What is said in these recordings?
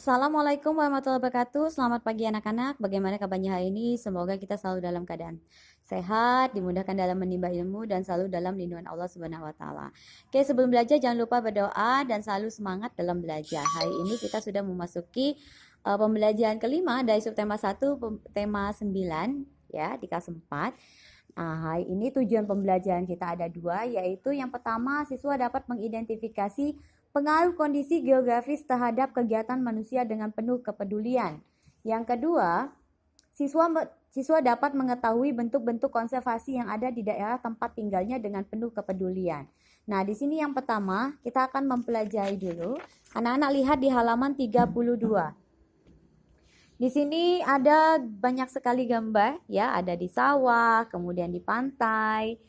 Assalamualaikum warahmatullahi wabarakatuh. Selamat pagi anak-anak. Bagaimana kabarnya hari ini? Semoga kita selalu dalam keadaan sehat, dimudahkan dalam menimba ilmu dan selalu dalam lindungan Allah Subhanahu wa taala. Oke, sebelum belajar jangan lupa berdoa dan selalu semangat dalam belajar. Hari ini kita sudah memasuki pembelajaran kelima dari subtema 1 tema 9 ya di kelas 4. Nah, hari ini tujuan pembelajaran kita ada dua, yaitu yang pertama siswa dapat mengidentifikasi pengaruh kondisi geografis terhadap kegiatan manusia dengan penuh kepedulian. Yang kedua, siswa dapat mengetahui bentuk-bentuk konservasi yang ada di daerah tempat tinggalnya dengan penuh kepedulian. Nah, di sini yang pertama kita akan mempelajari dulu. Anak-anak lihat di halaman 32. Di sini ada banyak sekali gambar ya, ada di sawah, kemudian di pantai,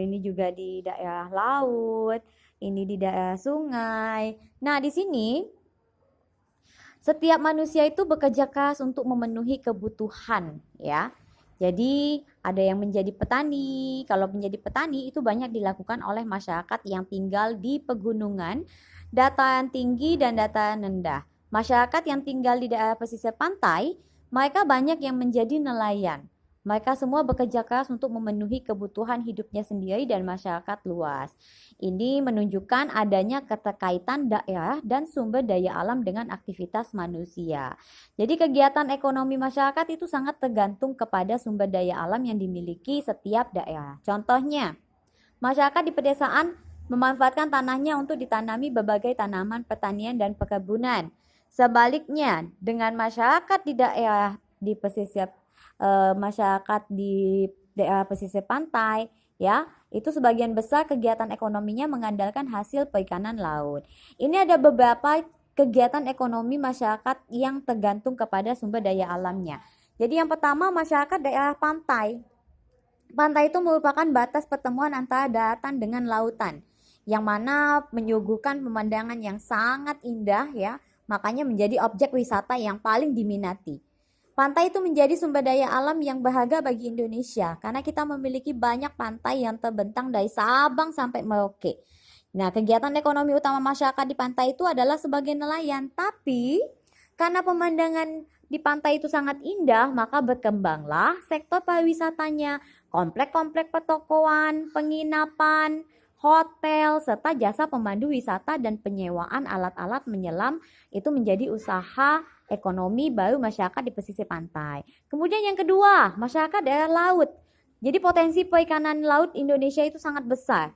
ini juga di daerah laut, ini di daerah sungai. Nah, di sini setiap manusia itu bekerja keras untuk memenuhi kebutuhan ya. Jadi ada yang menjadi petani. Kalau menjadi petani itu banyak dilakukan oleh masyarakat yang tinggal di pegunungan, dataran tinggi dan dataran rendah. Masyarakat yang tinggal di daerah pesisir pantai, mereka banyak yang menjadi nelayan. Mereka semua bekerja keras untuk memenuhi kebutuhan hidupnya sendiri dan masyarakat luas. Ini menunjukkan adanya keterkaitan daerah dan sumber daya alam dengan aktivitas manusia. Jadi kegiatan ekonomi masyarakat itu sangat tergantung kepada sumber daya alam yang dimiliki setiap daerah. Contohnya, masyarakat di pedesaan memanfaatkan tanahnya untuk ditanami berbagai tanaman pertanian dan perkebunan. Sebaliknya, dengan masyarakat di daerah di pesisir masyarakat di daerah pesisir pantai ya, itu sebagian besar kegiatan ekonominya mengandalkan hasil perikanan laut. Ini ada beberapa kegiatan ekonomi masyarakat yang tergantung kepada sumber daya alamnya. Jadi yang pertama, masyarakat daerah pantai. Pantai itu merupakan batas pertemuan antara daratan dengan lautan, yang mana menyuguhkan pemandangan yang sangat indah ya, makanya menjadi objek wisata yang paling diminati. Pantai itu menjadi sumber daya alam yang berharga bagi Indonesia karena kita memiliki banyak pantai yang terbentang dari Sabang sampai Merauke. Nah, kegiatan ekonomi utama masyarakat di pantai itu adalah sebagai nelayan. Tapi karena pemandangan di pantai itu sangat indah, maka berkembanglah sektor pariwisatanya, komplek-komplek pertokoan, penginapan, hotel, serta jasa pemandu wisata dan penyewaan alat-alat menyelam itu menjadi usaha ekonomi baru masyarakat di pesisir pantai. Kemudian yang kedua, masyarakat daerah laut. Jadi potensi perikanan laut Indonesia itu sangat besar.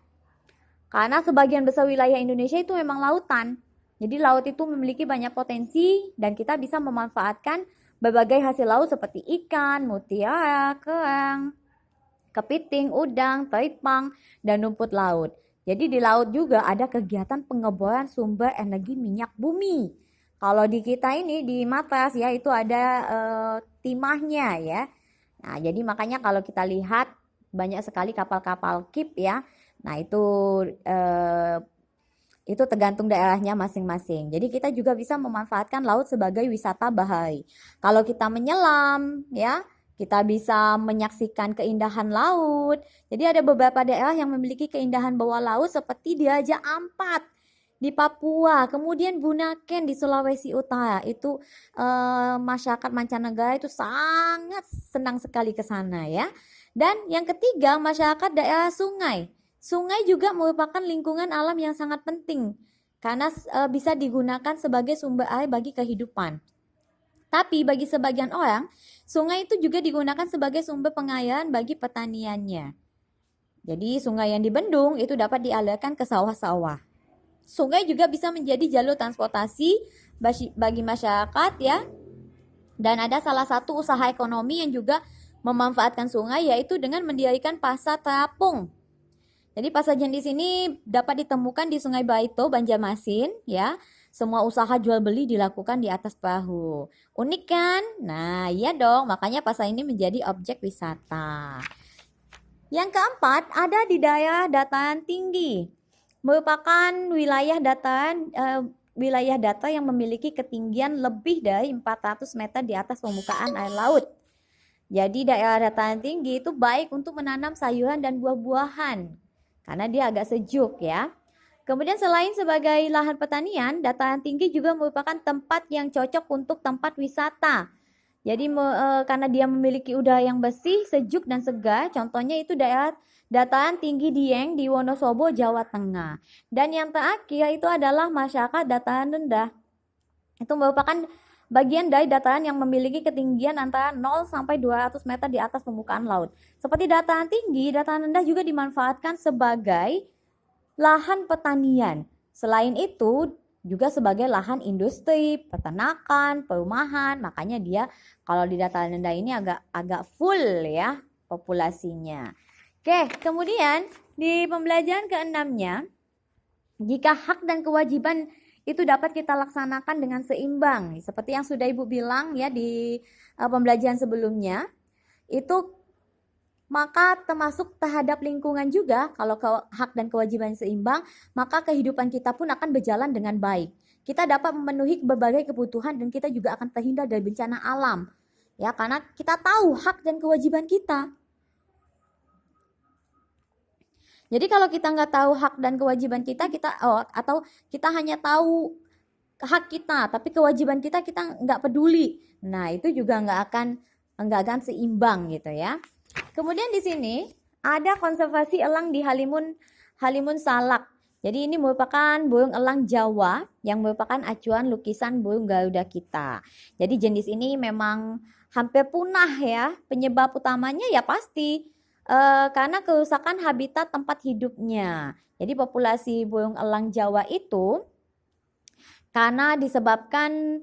Karena sebagian besar wilayah Indonesia itu memang lautan. Jadi laut itu memiliki banyak potensi dan kita bisa memanfaatkan berbagai hasil laut seperti ikan, mutiara, kerang, kepiting, udang, teripang, dan rumput laut. Jadi di laut juga ada kegiatan pengeboran sumber energi minyak bumi. Kalau di kita ini di Matras ya itu ada timahnya ya. Nah, jadi makanya kalau kita lihat banyak sekali kapal-kapal kip ya. Nah, itu tergantung daerahnya masing-masing. Jadi kita juga bisa memanfaatkan laut sebagai wisata bahari. Kalau kita menyelam ya, kita bisa menyaksikan keindahan laut. Jadi ada beberapa daerah yang memiliki keindahan bawah laut seperti di Raja Ampat di Papua, kemudian Bunaken di Sulawesi Utara. Itu masyarakat mancanegara itu sangat senang sekali ke sana ya. Dan yang ketiga, masyarakat daerah sungai. Sungai juga merupakan lingkungan alam yang sangat penting karena bisa digunakan sebagai sumber air bagi kehidupan. Tapi bagi sebagian orang, sungai itu juga digunakan sebagai sumber pengairan bagi pertaniannya. Jadi sungai yang dibendung itu dapat dialirkan ke sawah-sawah. Sungai juga bisa menjadi jalur transportasi bagi masyarakat ya. Dan ada salah satu usaha ekonomi yang juga memanfaatkan sungai yaitu dengan mendirikan pasar terapung. Jadi pasajen di sini dapat ditemukan di Sungai Baito, Banjarmasin ya. Semua usaha jual beli dilakukan di atas perahu. Unik kan? Nah, iya dong. Makanya pasar ini menjadi objek wisata. Yang keempat, ada di daerah dataran tinggi. Merupakan wilayah datar yang memiliki ketinggian lebih dari 400 meter di atas permukaan air laut. Jadi daerah dataran tinggi itu baik untuk menanam sayuran dan buah-buahan karena dia agak sejuk ya. Kemudian selain sebagai lahan pertanian, dataran tinggi juga merupakan tempat yang cocok untuk tempat wisata. Jadi karena dia memiliki udara yang bersih, sejuk dan segar, contohnya itu daerah dataran tinggi Dieng di Wonosobo, Jawa Tengah. Dan yang terakhir itu adalah masyarakat dataran rendah. Itu merupakan bagian dari dataran yang memiliki ketinggian antara 0 sampai 200 meter di atas permukaan laut. Seperti dataran tinggi, dataran rendah juga dimanfaatkan sebagai lahan pertanian. Selain itu, juga sebagai lahan industri, peternakan, perumahan. Makanya dia kalau di dataran rendah ini agak full ya populasinya. Oke, kemudian di pembelajaran ke-6-nya, jika hak dan kewajiban itu dapat kita laksanakan dengan seimbang. Seperti yang sudah Ibu bilang ya di pembelajaran sebelumnya, itu maka termasuk terhadap lingkungan juga. Kalau hak dan kewajiban seimbang, maka kehidupan kita pun akan berjalan dengan baik. Kita dapat memenuhi berbagai kebutuhan dan kita juga akan terhindar dari bencana alam. Ya, karena kita tahu hak dan kewajiban kita. Jadi kalau kita nggak tahu hak dan kewajiban kita, atau kita hanya tahu hak kita, tapi kewajiban kita nggak peduli. Nah, itu juga nggak akan seimbang gitu ya. Kemudian di sini ada konservasi elang di Halimun Salak. Jadi ini merupakan burung elang Jawa yang merupakan acuan lukisan burung Garuda kita. Jadi jenis ini memang hampir punah ya. Penyebab utamanya ya pasti karena kerusakan habitat tempat hidupnya. Jadi populasi burung elang Jawa itu karena disebabkan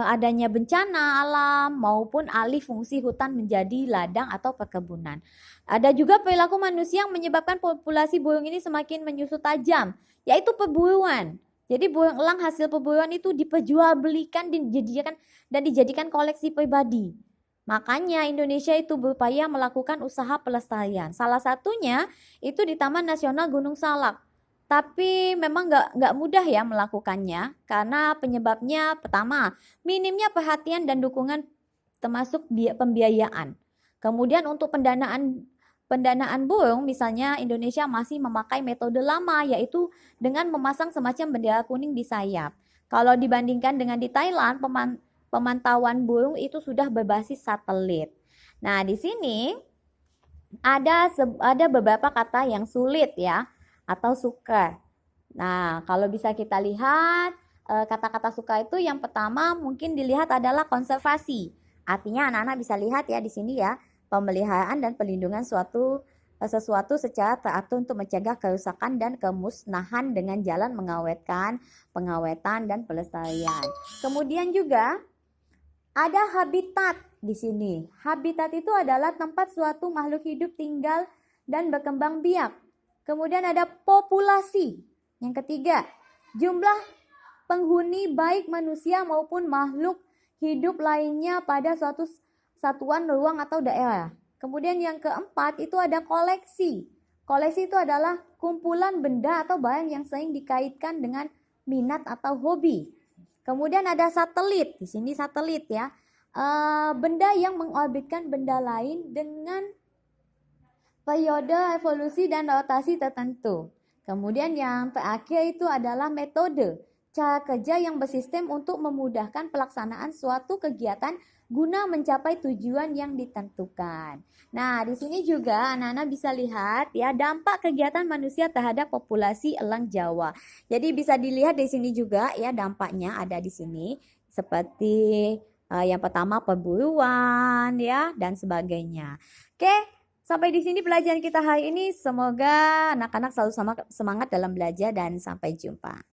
adanya bencana alam maupun alih fungsi hutan menjadi ladang atau perkebunan. Ada juga perilaku manusia yang menyebabkan populasi burung ini semakin menyusut tajam, yaitu perburuan. Jadi burung elang hasil perburuan itu diperjualbelikan dan dijadikan koleksi pribadi. Makanya Indonesia itu berupaya melakukan usaha pelestarian. Salah satunya itu di Taman Nasional Gunung Salak. Tapi memang nggak mudah ya melakukannya karena penyebabnya pertama minimnya perhatian dan dukungan termasuk pembiayaan. Kemudian untuk pendanaan burung misalnya Indonesia masih memakai metode lama yaitu dengan memasang semacam bendera kuning di sayap. Kalau dibandingkan dengan di Thailand pemantauan burung itu sudah berbasis satelit. Nah di sini ada beberapa kata yang sulit ya atau sukar. Nah, kalau bisa kita lihat kata-kata sukar itu yang pertama mungkin dilihat adalah konservasi. Artinya anak-anak bisa lihat ya di sini ya, pemeliharaan dan perlindungan sesuatu secara teratur untuk mencegah kerusakan dan kemusnahan dengan jalan pengawetan dan pelestarian. Kemudian juga ada habitat di sini. Habitat itu adalah tempat suatu makhluk hidup tinggal dan berkembang biak. Kemudian ada populasi. Yang ketiga, jumlah penghuni baik manusia maupun makhluk hidup lainnya pada suatu satuan ruang atau daerah. Kemudian yang keempat itu ada koleksi. Koleksi itu adalah kumpulan benda atau barang yang sering dikaitkan dengan minat atau hobi. Kemudian ada satelit. Di sini satelit ya. Benda yang mengorbitkan benda lain dengan periode evolusi dan rotasi tertentu. Kemudian yang terakhir itu adalah metode, cara kerja yang bersistem untuk memudahkan pelaksanaan suatu kegiatan guna mencapai tujuan yang ditentukan. Nah, di sini juga anak-anak bisa lihat ya dampak kegiatan manusia terhadap populasi elang Jawa. Jadi bisa dilihat di sini juga ya dampaknya ada di sini seperti yang pertama perburuan ya dan sebagainya. Oke. Sampai di sini pelajaran kita hari ini. Semoga anak-anak selalu semangat dalam belajar dan sampai jumpa.